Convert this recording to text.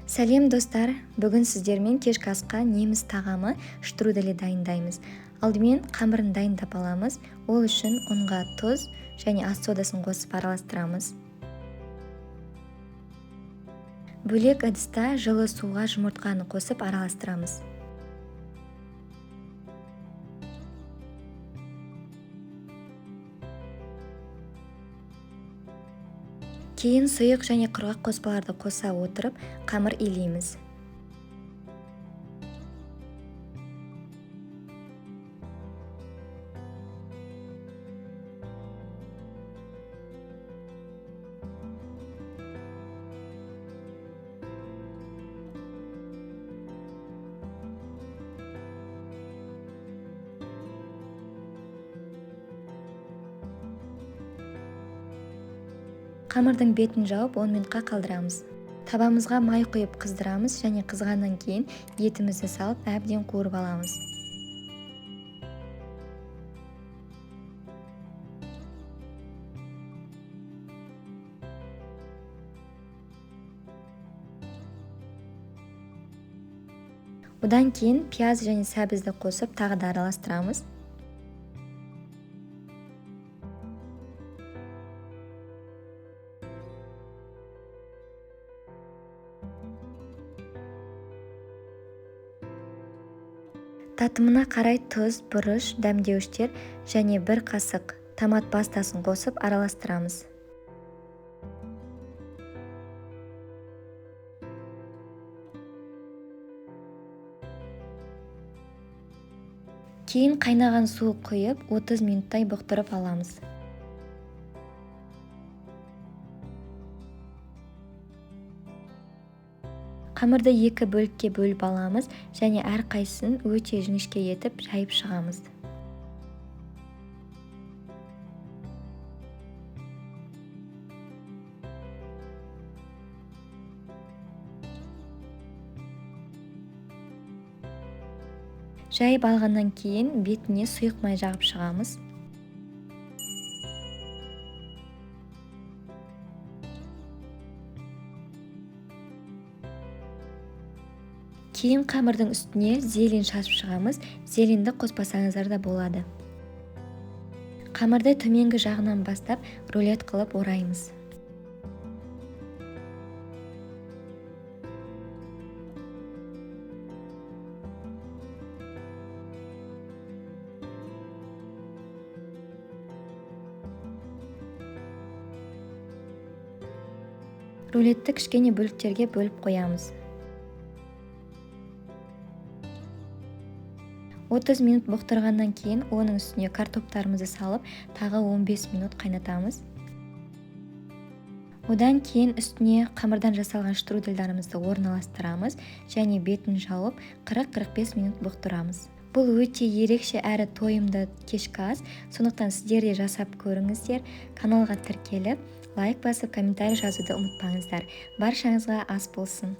Сәлем достар, бүгін сіздермен кешкі асқа неміс тағамы штруделі дайындаймыз. Алдымен қамырын дайындап аламыз. Ол үшін ұнға тұз және ас содасын қосып араластырамыз. Бөлек ыдыста жылы суға жұмыртқаны қосып араластырамыз. Кейін сұйық және құрғақ қоспаларды қоса отырып, қамыр илейміз. Қамырдың бетін жауып 10 минутқа қалдырамыз. Табамызға май құйып қыздырамыз және қызғаннан кейін етімізді салып әбден қуырып аламыз. Одан кейін пияз және сәбізді қосып тағы да араластырамыз. Татымына қарай тұз, бұрыш, дәмдеуіштер және 1 қасық томат пастасын қосып араластырамыз. Кейін қайнаған су құйып 30 минуттай бұқтырып аламыз. Қамырды 2 бөлікке бөліп аламыз және әрқайсысын өте жіңішке етіп жайып шығамыз. Жайып алғаннан кейін бетіне сұйық май жағып шығамыз. Кейін қамырдың үстіне зелень шашып шығамыз. Зеленді қоспасаңыздар да болады. Қамырды төменгі жағынан бастап рулет қылып ораймыз. Рулетті кішкене бөліктерге бөліп қоямыз. 30 минут бұқтырғаннан кейін оның үстіне картоптарымызды салып, тағы 15 минут қайнатамыз. Одан кейін үстіне қамырдан жасалған штрудельдарымызды орналастырамыз және бетін жауып 40-45 минут бұқтырамыз. Бұл өте ерекше әрі тойымды кешкі ас, сондықтан сіздер де жасап көріңіздер. Каналға тіркеліп, лайк басып, комментарий жазуды ұмытпаңыздар. Баршаңызға ас болсын.